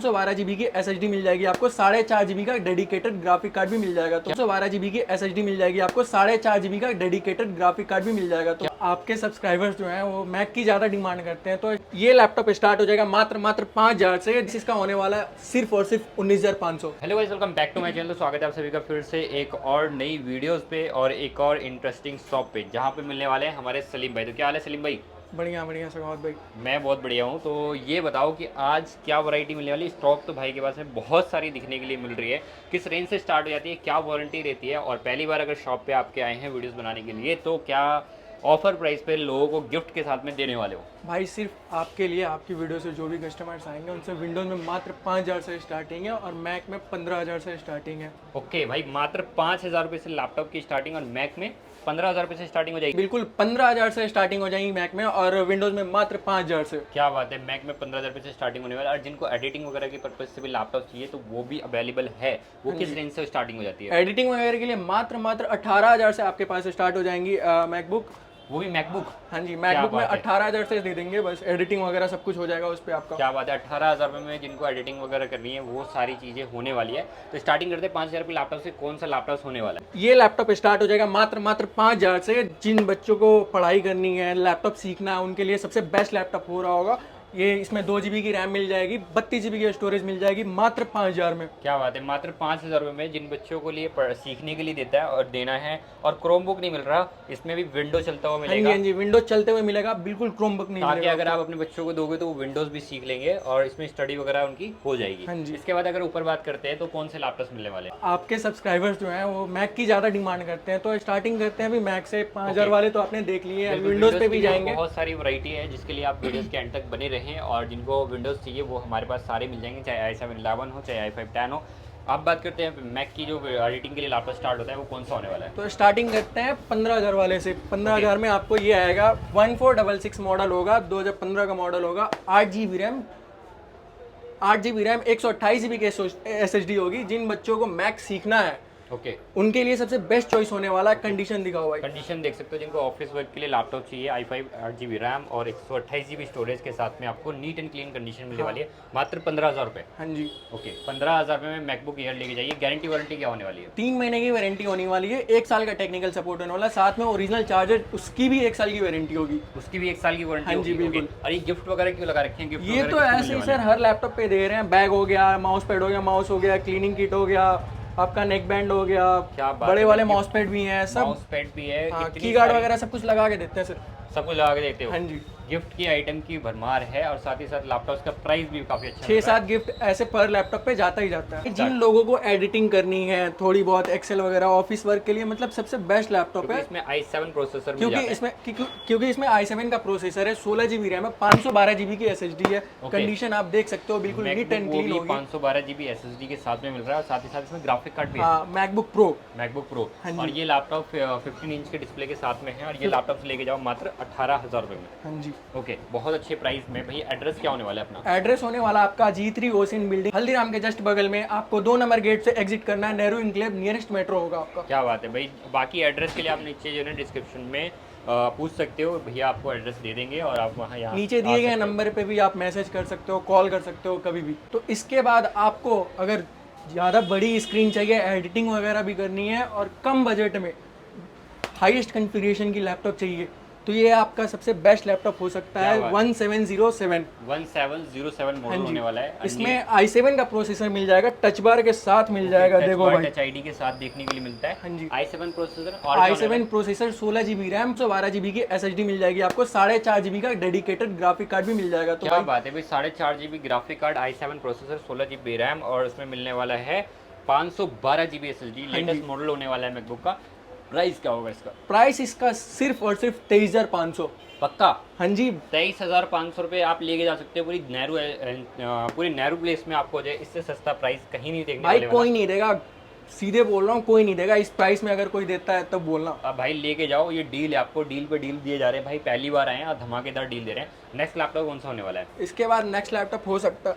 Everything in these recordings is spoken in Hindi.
112 GB की SSD मिल जाएगी आपको, 4.5 GB का डेडिकेटेड ग्राफिक कार्ड भी मिल जाएगा। तो 112 GB की SSD मिल जाएगी आपको, 4.5 GB का डेडिकेटेड ग्राफिक कार्ड भी मिल जाएगा। तो आपके सब्सक्राइबर्स जो हैं वो मैक की ज़्यादा डिमांड करते हैं, तो ये लैपटॉप स्टार्ट हो जाएगा मात्र 5,000 से। इसका होने वाला है सिर्फ और सिर्फ 19,500। Hello guys, welcome back to my channel. तो स्वागत है आप सभी का फिर से एक और नई वीडियोस पे और एक और इंटरेस्टिंग शॉप पे, जहाँ पे मिलने वाले हैं हमारे सलीम भाई। तो क्या हाल है सलीम भाई? बढ़िया बढ़िया सगावत भाई। मैं बहुत बढ़िया हूँ। तो ये बताओ कि आज क्या वैरायटी मिलने वाली है? स्टॉक तो भाई के पास में बहुत सारी दिखने के लिए मिल रही है। किस रेंज से स्टार्ट हो जाती है, क्या वारंटी रहती है, और पहली बार अगर शॉप पे आपके आए हैं वीडियोस बनाने के लिए तो क्या ऑफर प्राइस पे लोगों को गिफ्ट के साथ में देने वाले हो? भाई सिर्फ आपके लिए, आपकी वीडियो से जो भी कस्टमर्स आएंगे उनसे विंडोज़ में मात्र 5,000 से स्टार्टिंग है और मैक में 15,000 से स्टार्टिंग है। ओके भाई, मात्र 5,000 रुपये से लैपटॉप की स्टार्टिंग और मैक में 15,000 रुपये से स्टार्टिंग हो जाएगी। बिल्कुल 15,000 से स्टार्टिंग हो जाएगी मैक में, और विंडोज़ में मात्र 5,000 से। क्या बात है, मैक में 15,000 रुपये से स्टार्टिंग होने वाला है। और जिनको एडिटिंग वगैरह के पर्पज से भी लैपटॉप चाहिए तो वो भी अवेलेबल है। वो किस रेंज से स्टार्टिंग हो जाती है? एडिटिंग वगैरह के लिए मात्र 18,000 से आपके पास स्टार्ट हो जाएंगी मैकबुक। वो भी मैकबुक? हाँ जी, मैकबुक में बात है। 18,000 से दे देंगे, बस एडिटिंग वगैरह सब कुछ हो जाएगा उस पर आपका। क्या बात है, 18,000 रुपये में जिनको एडिटिंग वगैरह करनी है वो सारी चीज़ें होने वाली है। तो स्टार्टिंग करते हैं 5,000 रुपये लैपटॉप से। कौन सा लैपटॉप होने वाला है? ये लैपटॉप स्टार्ट हो जाएगा मात्र 5,000 से। जिन बच्चों को पढ़ाई करनी है, लैपटॉप सीखना है, उनके लिए सबसे बेस्ट लैपटॉप हो रहा होगा ये। इसमें 2 GB की रैम मिल जाएगी, 32 GB की स्टोरेज मिल जाएगी मात्र 5,000 में। क्या बात है, मात्र 5,000 रुपये में जिन बच्चों को लिए सीखने के लिए देता है और देना है। और क्रोमबुक नहीं मिल रहा, इसमें भी विंडो चलता हुआ मिलेगा। हाँ जी, विंडोज चलते हुए मिलेगा, बिल्कुल क्रोमबुक नहीं ताकि मिलेगा। अगर आप अपने बच्चों को दोगे तो वो विंडोज भी सीख लेंगे और इसमें स्टडी वगैरह उनकी हो जाएगी। हाँ जी। इसके बाद अगर ऊपर बात करते हैं तो कौन से लैपटॉप मिलने वाले हैं? आपके सब्सक्राइबर्स जो हैं वो मैक की ज़्यादा डिमांड करते हैं, तो स्टार्टिंग करते हैं अभी मैक से। 5,000 वाले तो आपने देख लिए, विंडोज़ पे भी जाएंगे। बहुत सारी वैरायटी है जिसके लिए आप वीडियोस के एंड तक बने रहें। और जिनको विंडोज़ चाहिए वो हमारे पास सारे मिल जाएंगे, चाहे i7 11 हो, चाहे i5 10 हो। आप बात करते हैं मैक की, जो एडिटिंग के लिए लैपटॉप स्टार्ट होता है वो कौन सा होने वाला है? तो स्टार्टिंग करते हैं 15,000 वाले से। 15,000 में आपको ये आएगा 1466 मॉडल होगा, 2015 का मॉडल होगा। 8 GB RAM, 8 GB RAM, 128 GB की SSD होगी। जिन बच्चों को मैक सीखना है ओके, उनके लिए सबसे बेस्ट चॉइस होने वाला है। कंडीशन दिखा हुआ है, कंडीशन देख सकते हो। जिनको ऑफिस वर्क के लिए लैपटॉप चाहिए, i5 8 GB रैम और 128 GB स्टोरेज के साथ में आपको नीट एंड क्लीन कंडीशन मिलने वाली है मात्र 15,000 रुपये। हाँ जी। ओके, 15,000 रुपये में मैकबुक एयर लेके जाइए। गारंटी वारंटी क्या होने वाली है? 3 महीने की वारंटी होने वाली है, 1 साल का टेक्निकल सपोर्ट होने वाला है, साथ में ओरिजिनल चार्जर उसकी भी 1 साल की वारंटी होगी। उसकी भी 1 साल की वारंटी? हाँ जी, बिल्कुल। और ये गिफ्ट वगैरह क्यों लगा रखे हैं? गिफ्ट ये तो ऐसे ही सर हर लैपटॉप पे दे रहे हैं। बैग हो गया, माउस पैड हो गया, माउस हो गया, क्लीनिंग किट हो गया, आपका नेक बैंड हो गया, क्या बात बड़े है, वाले माउस पैड भी हैं, सब माउस पैड भी है, की गार्ड वगैरह सब कुछ लगा के देते हैं सर। सब कुछ लगा के देते हो? हाँ जी। गिफ्ट की आइटम की भरमार है और साथ ही साथ लैपटॉप का प्राइस भी काफी अच्छा 6-7 गिफ्ट ऐसे पर लैपटॉप पे जाता ही जाता है। जिन लोगों को एडिटिंग करनी है, थोड़ी बहुत एक्सेल वगैरह, ऑफिस वर्क के लिए, मतलब सबसे बेस्ट लैपटॉप है। इसमें i7 प्रोसेसर क्योंकि इसमें i7 का प्रोसेसर है, 16 GB रैम है, 512 GB की SSD है। कंडीशन आप देख सकते हो, बिल्कुल नीट एंड क्लीन होगी। 512 GB SSD के साथ में मिल रहा है और साथ ही साथ इसमें ग्राफिक कार्ड भी है। हाँ, मैकबुक प्रो। MacBook pro. हाँ और ये लैपटॉप 15 इंच के डिस्प्ले के साथ में है और ये लैपटॉप लेके जाओ मात्र 18,000 रुपये में। हाँ जी। ओके, बहुत अच्छे प्राइस में। भैया एड्रेस क्या होने वाला है अपना? एड्रेस होने वाला आपका G3 ओसिन बिल्डिंग, हल्दीराम के जस्ट बगल में। आपको 2 नंबर गेट से एग्जिट करना है, नेहरू इनक्लेव नियरेस्ट मेट्रो होगा आपका। क्या बात है भाई। बाकी एड्रेस के लिए आप नीचे जो है डिस्क्रिप्शन में पूछ सकते हो, भैया आपको एड्रेस दे देंगे और आप वहाँ यहाँ नीचे दिए गए नंबर पे भी आप मैसेज कर सकते हो, कॉल कर सकते हो कभी भी। तो इसके बाद आपको अगर ज़्यादा बड़ी स्क्रीन चाहिए, एडिटिंग वगैरह भी करनी है और कम बजट में हाईएस्ट कॉन्फ़िगरेशन की लैपटॉप चाहिए, तो ये आपका सबसे बेस्ट लैपटॉप हो सकता है। 1707 मॉडल होने वाला है। इसमें i7 का प्रोसेसर मिल जाएगा, टच बार के साथ मिल जाएगा। देखो भाई, टच आईडी के साथ देखने के लिए मिलता है। हाँ जी। i7 प्रोसेसर और i7 processor, 16 GB RAM, 112 GB की SSD मिल जाएगी आपको, 4.5 GB का डेडिकेटेड ग्राफिक कार्ड भी मिल जाएगा। तो क्या बात है भाई, 4.5 GB graphic card, i7 processor, 16 GB RAM और उसमें मिलने वाला है 512 GB SSD। लेटेस्ट मॉडल होने वाला है मैकबुक का। प्राइस क्या होगा इसका? प्राइस इसका सिर्फ और सिर्फ 23,500। पक्का? हाँ जी। 23,500 रुपये आप लेके जा सकते हो। पूरी नैरो प्लेस में आपको जो है इससे सस्ता प्राइस कहीं नहीं देखने भाई कोई नहीं देगा, सीधे बोल रहा हूँ, कोई नहीं देगा इस प्राइस में। अगर कोई देता है तब बोलना। अब भाई लेके जाओ, ये डील है, आपको डील पे डील दिए जा रहे हैं भाई। पहली बार आए हैं और धमाकेदार डील दे रहे हैं। नेक्स्ट लैपटॉप कौन सा होने वाला है? इसके बाद नेक्स्ट लैपटॉप हो सकता,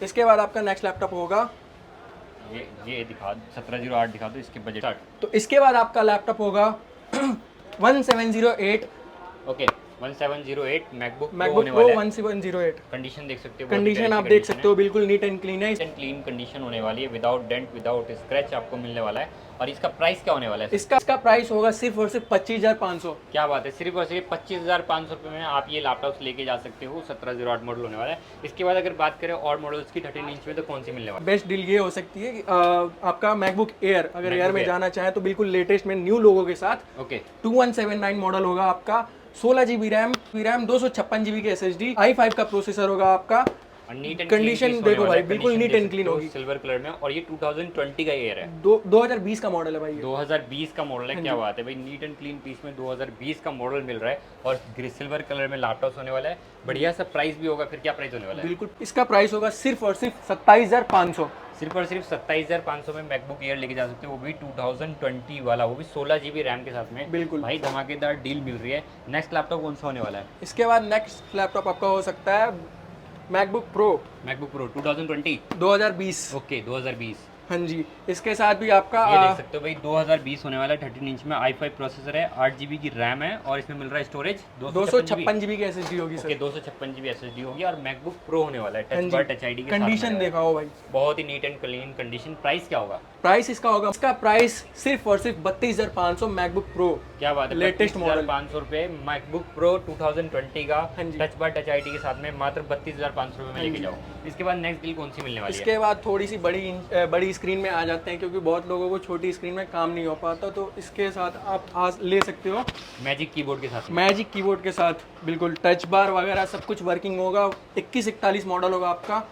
इसके बाद आपका नेक्स्ट लैपटॉप होगा ये दिखा 1708 दिखा दो, इसके बजट। तो इसके बाद आपका लैपटॉप होगा 1708। Okay, 1708 MacBook MacBook pro 1708। Condition देख सकते हो, कंडीशन आप देख सकते हो बिल्कुल नीट एंड क्लीन है। क्लीन कंडीशन होने वाली है, विदाउट डेंट विदाउट स्क्रैच आपको मिलने वाला है। और इसका प्राइस क्या होने वाला है? इसका प्राइस होगा सिर्फ और सिर्फ 25,500। क्या बात है, सिर्फ और सिर्फ 25,500 रुपये में आप ये लैपटॉप लेके जा सकते हो। 1708 मॉडल होने वाला है। इसके बाद अगर बात करें और मॉडल्स की 13 इंच में, तो कौन सी मिलने वाली है? बेस्ट डील ये हो सकती है कि आपका मैकबुक एयर, अगर एयर में Air। जाना चाहे तो बिल्कुल लेटेस्ट में न्यू लोगों के साथ ओके 2179 मॉडल होगा आपका, 16 GB रैम 256 GB की SSD, i5 का प्रोसेसर होगा आपका। कंडीशन देखो भाई बिल्कुल नीट एंड क्लीन होगी, सिल्वर कलर में। और ये 2020 का एयर है, 2020 का मॉडल है भाई। 2020 का मॉडल है। क्या बात है भाई, नीट एंड क्लीन पीस में 2020 का मॉडल मिल रहा है और सिल्वर कलर में लैपटॉप होने वाला है। बढ़िया सा प्राइस भी होगा। फिर क्या प्राइस होने वाला है? बिल्कुल इसका प्राइस होगा सिर्फ और सिर्फ 27,500। सिर्फ और सिर्फ 27,500 में मैकबुक एयर लेके जा सकते हो, वो भी 2020 वाला, वो भी 16 GB रैम के साथ में। बिल्कुल भाई धमाकेदार डील मिल रही है। नेक्स्ट लैपटॉप कौन सा होने वाला है? इसके बाद नेक्स्ट लैपटॉप आपका हो सकता है मैकबुक प्रो 2020। 2020। ओके 2020। हाँ जी, इसके साथ भी आपका ये देख सकते हो भाई 2020 होने वाला है। 13 इंच में i5 प्रोसेसर है, 8 GB की रैम है और इसमें मिल रहा है स्टोरेज 256 GB की SSD होगी सर। 256 GB SSD होगी। और मैकबुक प्रो होने वाला है, टच बार टच आईडी के साथ। कंडीशन देखा हो भाई, बहुत ही neat and clean condition. Price क्या होगा? प्राइस इसका होगा, इसका प्राइस सिर्फ और सिर्फ 32,500 मैकबुक प्रो। क्या बात है, लेटेस्ट मॉडल 500 रुपए मैकबुक प्रो 2020 का हाँ जी। टच बार टच आईडी के साथ में मात्र 32,500 रुपए में लेके जाओ। इसके बाद नेक्स्ट डील कौन सी मिलने वाली है? इसके बाद थोड़ी सी बड़ी स्क्रीन में आ जाते हैं, क्योंकि बहुत लोगों को छोटी स्क्रीन में काम नहीं हो पाता, तो इसके साथ आप आज ले सकते हो मैजिक कीबोर्ड के साथ। मैजिक कीबोर्ड के साथ बिल्कुल टच बार वगैरह सब कुछ वर्किंग होगा। 2141 मॉडल होगा आपका,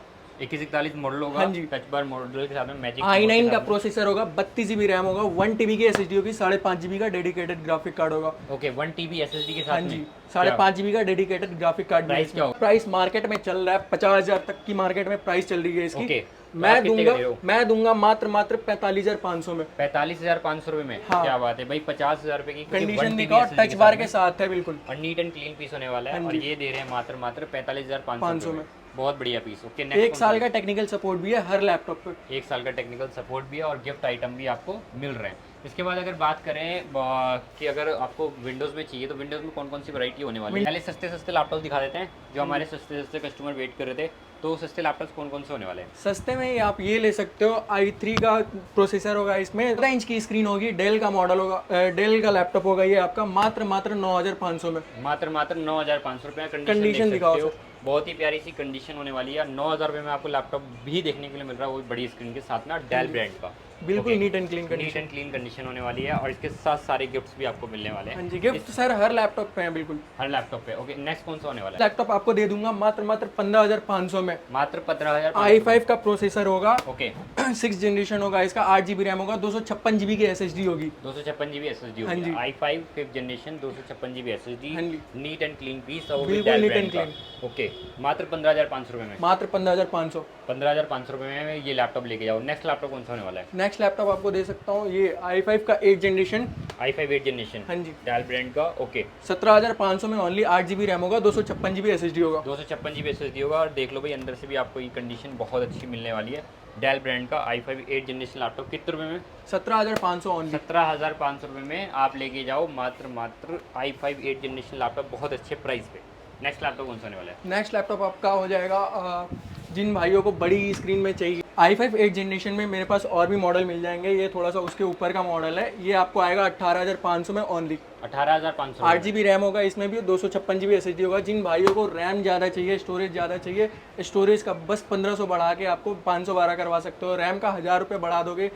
2141 मॉडल होगा। हाँ जी। टच बार मॉडल के साथ में मैजिक i9 का प्रोसेसर होगा, 32 GB रैम होगा, 1 TB की SSD होगी, 5.5 GB का डेडिकेटेड ग्राफिक कार्ड होगा। ओके 1 TB SSD के हाँ साथ जी, में 5.5 GB का डेडिकेटेड ग्राफिक कार्ड। प्राइस क्या होगा? प्राइस मार्केट में चल रहा है 50,000 तक की मार्केट में प्राइस चल रही है इसकी। ओके मैं दूंगा मात्र 45,500 में। 45,500 रुपए में। हाँ। क्या बात है भाई, 50,000 रुपए की कंडीशन दिखाओ, टच बार के साथ है बिल्कुल। और नीट एंड क्लीन पीस होने वाला है। और ये दे रहे हैं मात्र 45,500 में। बहुत बढ़िया पीस। ओके नेक्स्ट 1 साल का टेक्निकल सपोर्ट भी है हर लैपटॉप पे। 1 साल का टेक्निकल सपोर्ट भी है और गिफ्ट आइटम भी आपको मिल रहे हैं। इसके बाद अगर बात करें कि अगर आपको विंडोज़ में चाहिए, तो विंडोज़ में कौन कौन सी वैरायटी होने वाली है? पहले सस्ते लैपटॉप दिखा देते हैं जो हमारे सस्ते कस्टमर वेट कर रहे थे। तो सस्ते लैपटॉप कौन कौन से होने वाले हैं? सस्ते में ही आप ये ले सकते हो, i3 का प्रोसेसर होगा, इसमें 14 इंच की स्क्रीन होगी, डेल का मॉडल होगा, डेल का लैपटॉप होगा ये आपका, मात्र 9,500 में। मात्र 9,500 रुपये। कंडीशन दिखाओ हो, बहुत ही प्यारी सी कंडीशन होने वाली है। 9,000 रुपये में आपको लैपटॉप भी देखने के लिए मिल रहा है, वो बड़ी स्क्रीन के साथ में, डेल ब्रांड का। बिल्कुल नीट एंड क्लीन कंडीशन होने वाली है। और इसके साथ सारे गिफ्ट्स भी आपको मिलने वाले हैं। हाँ जी, गिफ्ट सर हर लैपटॉप पे है बिल्कुल, हर लैपटॉप पे। ओके नेक्स्ट कौन सा होने वाला है? लैपटॉप आपको दे दूंगा मात्र 15,500 में। मात्र 15,000। i5 का प्रोसेसर होगा, ओके 6th जनरेशन होगा इसका, 8 GB रैम होगा, 256 GB की SSD होगी। 256 GB SSD हाँ जी। होगी। i5 5th generation 256 GB SSD। हाँ जी। नीट एंड क्लीन पीस और बिल्कुल नीट एंड क्लीन। ओके मात्र 15,500 रुपये में। मात्र 15,500। 15,500 रुपये में ये लैपटॉप लेके जाओ। नेक्स्ट लैपटॉप कौन सा होने वाला है? नेक्स्ट लैपटॉप आपको दे सकता हूँ ये i5 का 8th generation. i5 8th generation. हाँ जी, डेल ब्रांड का। ओके 17,500 में ओनली, 8 GB रैम होगा, 256 GB SSD होगा। 256 GB SSD होगा। और देख लो भाई अंदर से भी आपको ये कंडीशन बहुत अच्छी मिलने वाली है। डेल ब्रांड का i5 8th जनरेशन लैपटॉप कितने रुपये में? 17,500 ओनली। 17,500 रुपये में आप लेके जाओ मात्र i5 8th जनरेशन लैपटॉप बहुत अच्छे प्राइस पे। नेक्स्ट लैपटॉप कौन सा होने वाला है? नेक्स्ट लैपटॉप आपका हो जाएगा जिन भाइयों को बड़ी स्क्रीन में चाहिए, i5 8th जनरेशन में मेरे पास और भी मॉडल मिल जाएंगे, ये थोड़ा सा उसके ऊपर का मॉडल है, ये आपको आएगा 18,500 में ओनली। 18,500। 8 GB रैम होगा इसमें भी, 256 GB SSD होगा। जिन भाइयों को रैम ज़्यादा चाहिए, स्टोरेज ज़्यादा चाहिए, स्टोरेज का बस 1500 बढ़ा के आपको 512 करवा सकते हो। रैम का 1,000 रुपये बढ़ा दोगे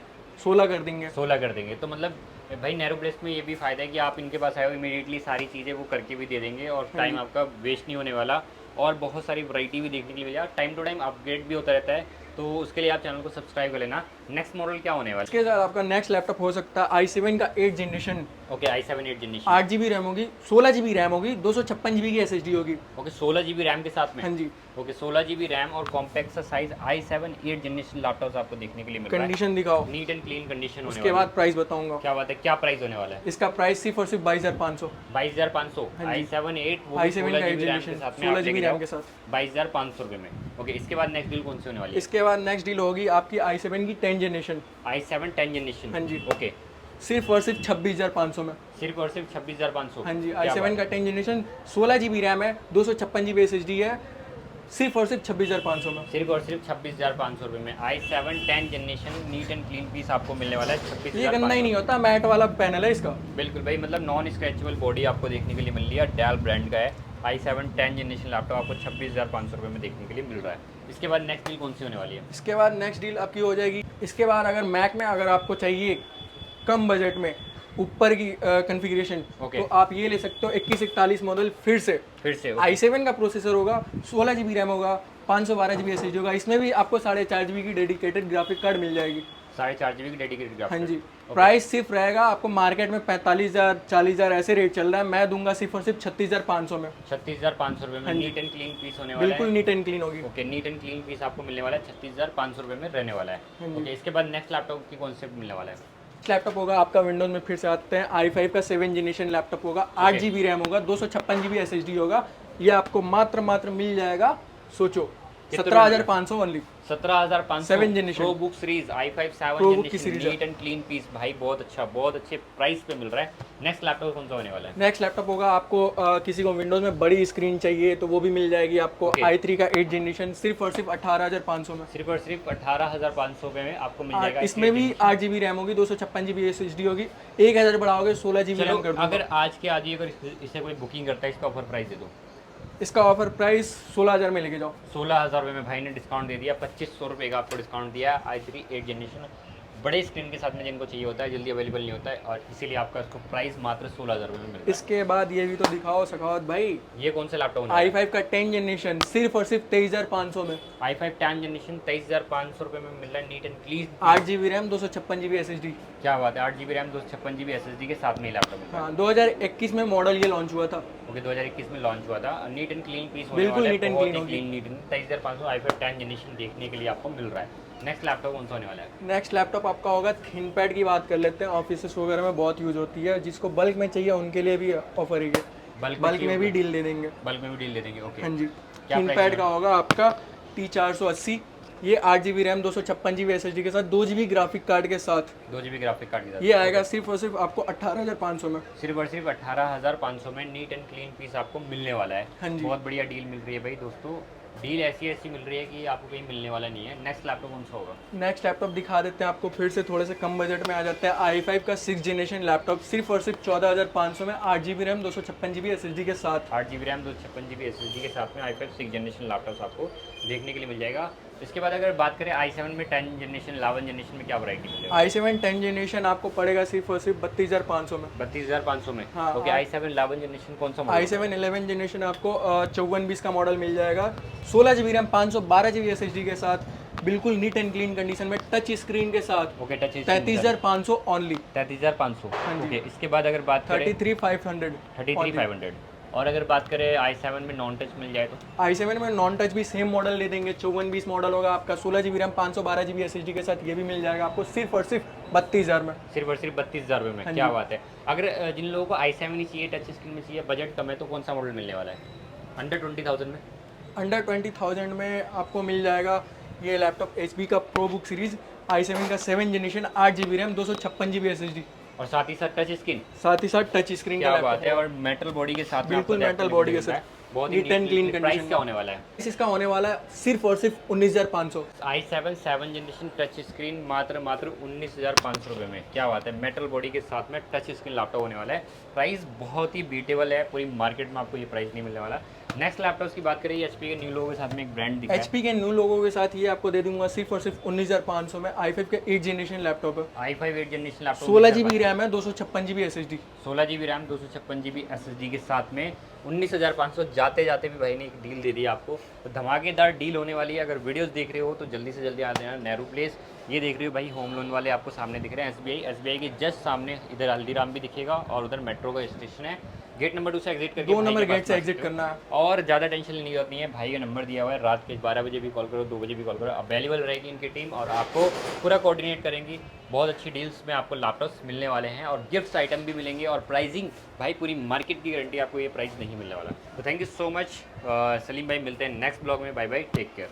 16 कर देंगे। 16 कर देंगे। तो मतलब भाई नैरो ब्रेस्ट में ये भी फ़ायदा है कि आप इनके पास आए हो, इमीडिएटली सारी चीज़ें वो करके भी दे देंगे और टाइम आपका वेस्ट नहीं होने वाला। और बहुत सारी वैरायटी भी देखने के लिए मिलेगा। टाइम टू टाइम अपग्रेड भी होता रहता है, तो उसके लिए आप चैनल को सब्सक्राइब कर लेना। नेक्स्ट मॉडल क्या होने वाला है? इसके साथ आपका नेक्स्ट लैपटॉप हो सकता है i7 का 8th generation. Okay i7 8th generation. 8 GB RAM होगी, 16 GB रैम होगी, 256 GB की SSD होगी। ओके 16 GB रैम के साथ में। हाँ जी, ओके 16 GB रैम और कॉम्पैक्ट सा size i7 8th generation laptop आपको देखने के लिए मिल रहा है। कंडीशन दिखाओ, नीट एंड क्लीन कंडीशन होने उसके बाद प्राइस बताऊंगा। क्या बात है, क्या प्राइस होने वाला है? इसका प्राइस सिर्फ और सिर्फ 22,500। 22,500। i7 8 वो i7 का 8th जनरेशन 16 GB रैम के साथ 22,500 रुपये में। ओके इसके बाद नेक्स्ट डील कौन सी होने वाली है? इसके बाद नेक्स्ट डील होगी आपकी i7 की 10th generation. i7 10th generation. हाँ जी। ओके सिर्फ और सिर्फ 26,500 में। सिर्फ और सिर्फ 26,500। हाँ जी, i7 का 10 जनरेशन 16 GB रैम है, 256 GB SSD है, सिर्फ और सिर्फ 26,500 में। सिर्फ और सिर्फ 26,500 रुपये में i7 10 generation neat and clean piece आपको मिलने वाला है 26,500। ये गंदा ही नहीं होता, मैट वाला पैनल है इसका। बिल्कुल भाई, मतलब नॉन स्क्रैचेबल बॉडी आपको देखने के लिए मिल रही है, डेल ब्रांड का है। i7 10 जनरेशन लैपटॉप आपको 26,500 रुपये में देखने के लिए मिल रहा है। इसके बाद नेक्स्ट डील कौन सी होने वाली है? इसके बाद नेक्स्ट डील आपकी हो जाएगी। इसके बाद अगर मैक में अगर आपको चाहिए कम बजट में ऊपर की कॉन्फ़िगरेशन, Okay. तो आप ये ले सकते हो 2141 मॉडल फिर से okay. i7 का प्रोसेसर होगा, 16 GB रैम होगा, 512 GB SSD होगा। इसमें भी आपको 4.5 GB की डेडिकेटेड ग्राफिक कार्ड मिल जाएगी। 4.5 GB की डेडिकेटेड ग्राफिक। हाँ जी, प्राइस सिर्फ रहेगा आपको मार्केट में 45,000 40,000 ऐसे रेट चल रहा है, मैं दूंगा सिर्फ और सिर्फ 36,500 में। 36,500 रुपये में नीट एंड क्लीन पीस होने वाला बिल्कुल है। नीट एंड क्लीन होगी। Okay, neat and clean piece आपको मिलने वाला है 36,500 रुपये में रहने वाला है। ओके, इसके बाद नेक्स्ट लैपटॉप की कॉन्सेप्ट मिलने वाला है? लैपटॉप होगा आपका विंडोज में, फिर से आते हैं i5 का 7 जनरेशन लैपटॉप होगा, 8 GB रैम होगा, 256 GB SSD होगा। ये आपको मात्र मिल जाएगा, सोचो 17,500 only. 17,500 7 generation pro book series i5 7 Pro book की जनरेशन सीरीज है। नीट एंड क्लीन पीस भाई, बहुत अच्छा, बहुत अच्छे प्राइस पे मिल रहा है। नेक्स्ट लैपटॉप कौन सा होने वाला है? नेक्स्ट लैपटॉप होगा आपको किसी को विंडोज में बड़ी स्क्रीन चाहिए तो वो भी मिल जाएगी आपको। Okay. i3 का 8 जनरेशन सिर्फ और सिर्फ 18,500 में। सिर्फ और सिर्फ 18,500 रुपये में आपको मिल जाएगा। इसमें भी 8 GB रैम होगी, 256 GB SSD होगी, 1,000 बढ़ाओगे 16 GB चलो, रैम कर दूंगा। अगर आज के आज ही अगर इसे कोई बुकिंग करता है, इसका ऑफर प्राइस दे दो। इसका ऑफर प्राइस 16,000 में लेके जाओ। 16,000 रुपये में भाई ने डिस्काउंट दे दिया, 2,500 रुपये का आपको डिस्काउंट दिया। i3 8 जनरेशन बड़े स्क्रीन के साथ में जिनको चाहिए होता है, जल्दी अवेलेबल नहीं होता है, और इसीलिए आपका इसको प्राइस मात्र 16,000 रुपये में मिलता है। इसके बाद ये भी तो दिखाओ सखावत भाई, ये कौन सा लैपटॉप है? i5 का 10 जनरेशन सिर्फ और सिर्फ 23,500 में। i5 10 जनरेशन 23,500 रुपये में मिल रहा है, neat and clean. 8 GB RAM, 256 GB SSD। क्या बात है, 8 GB रैम 256 GB SSD के साथ में लैपटॉप मिल रहा है। हाँ, 2021 में मॉडल ये लॉन्च हुआ था। ओके, 2021 में लॉन्च हुआ था। नीट एंड क्लीन पीस बिल्कुल नीट एंड क्लीन होगी। क्लीन नीट 23,500 i5 10 जनरेशन देखने के लिए आपको मिल रहा है। नेक्स्ट लैपटॉप कौन सा होने वाला है? नेक्स्ट लैपटॉप आपका होगा थिनपैड की बात कर लेते हैं, ऑफिस वगैरह में बहुत यूज होती है, जिसको बल्क में चाहिए उनके लिए भी ऑफर है। बल्क में भी डील दे देंगे। बल्क में भी डील दे देंगे। ओके, हाँ जी, क्या थिनपैड का होगा आपका T480, ये 8 GB रैम, 256 GB SSD के साथ, 2 GB ग्राफिक कार्ड के साथ 2 GB ग्राफिक कार्ड के साथ ये आएगा सिर्फ और सिर्फ आपको 18,500 में। सिर्फ और सिर्फ 18,500 में नीट एंड क्लीन पीस आपको मिलने वाला है। हाँ जी, बहुत बढ़िया डील मिल रही है भाई दोस्तों, डील ऐसी मिल रही है कि आपको कहीं मिलने वाला नहीं है। नेक्स्ट लैपटॉप कौन सा होगा? नेक्स्ट लैपटॉप दिखा देते हैं आपको, फिर से थोड़े से कम बजट में आ जाते हैं। i5 का 6 जनरेशन लैपटॉप सिर्फ और सिर्फ 14,500 में, 8 GB रैम, 256 GB SSD के साथ। 8 GB रैम, 256 GB SSD के साथ में i5 6 जनरेशन लैपटॉप आपको देखने के लिए मिल जाएगा। इसके बाद अगर बात करें i7 में 10 जनरेशन 11 जनरेशन में क्या वैरायटी मिलेगा? i7 10 जनरेशन आपको पड़ेगा सिर्फ और सिर्फ 32,500 में। 32,500 में। हाँ, ओके, i7 11 जनरेशन कौन सा मॉडल? i7 11 जनरेशन आपको 5420 का मॉडल मिल जाएगा, 16 GB रैम, 512 GB SSD के साथ, बिल्कुल नीट एंड क्लीन कंडीशन में, टच स्क्रीन के साथ। Okay, touch 33,500 only. 33,500। ओके, इसके बाद अगर बात करें 33,500 33,500, और अगर बात करें i7 में नॉन टच मिल जाए तो? i7 में नॉन टच भी सेम मॉडल दे देंगे, 5420 मॉडल होगा आपका, 16 GB रैम, 512 GB SSD के साथ, ये भी मिल जाएगा आपको सिर्फ और सिर्फ 32,000 में। सिर्फ और सिर्फ 32,000 रुपये में। क्या बात है। अगर जिन लोगों को i7 ही चाहिए, टच स्क्रीन में चाहिए, बजट कम है, तो कौन सा मॉडल मिलने वाला है अंडर 20,000 में? अंडर 20,000 में आपको मिल जाएगा ये लैपटॉप HP का प्रो बुक सीरीज, i7 का 7 generation, 8 GB RAM, 256 GB SSD, और साथ ही साथ टच स्क्रीन। साथ ही साथ टच स्क्रीन का क्या बात है, और मेटल बॉडी के साथ में बिल्कुल आपको मेटल बॉडी के साथ, बहुत ही neat and clean price condition. क्या होने वाला है? इसका होने वाला है सिर्फ और सिर्फ 19,500। i7 7 जनरेशन टच स्क्रीन मात्र 19,500 रुपये में। क्या बात है, मेटल बॉडी के साथ में टच स्क्रीन लैपटॉप होने वाला है। प्राइस बहुत ही बीटेबल है, पूरी मार्केट में आपको ये प्राइस नहीं मिलने वाला। नेक्स्ट लैपटॉप की बात करें, HP के न्यू लोगो के साथ में एक ब्रांड दिखा है। HP के न्यू लोगों के साथ ये आपको दे दूंगा सिर्फ और सिर्फ 19,500 में। i5 का 8 जनरेशन लैपटॉप है, i5 8 generation laptop, 16 GB RAM है, 256 GB SSD। 16 GB RAM, 256 GB SSD के साथ में 19,500। जाते जाते भी भाई ने एक डील दे दी आपको, तो धमाकेदार डील होने वाली है। अगर वीडियोस देख रहे हो तो जल्दी से जल्दी आ जाना। नेहरू प्लेस, ये देख रहे हो भाई, होम लोन वाले आपको सामने दिख रहे हैं। SBI के जस्ट सामने इधर हल्दीराम भी दिखेगा, और उधर मेट्रो का स्टेशन है। गेट नंबर 2 से एग्जिट करके 2 नंबर गेट से एग्जिट करना है। और ज़्यादा टेंशन लेने की जरूरत नहीं है, भाई का नंबर दिया हुआ है, रात के 12 बजे भी कॉल करो, 2 बजे भी कॉल करो, अवेलेबल रहेगी इनकी टीम, और आपको पूरा कोऑर्डिनेट करेंगी। बहुत अच्छी डील्स में आपको लैपटॉप्स मिलने वाले हैं, और गिफ्ट्स आइटम भी मिलेंगे, और प्राइसिंग भाई पूरी मार्केट की गारंटी, आपको ये प्राइस नहीं मिलने वाला। तो thank you so much Salim भाई, मिलते हैं नेक्स्ट ब्लॉग में। Bye bye, take care.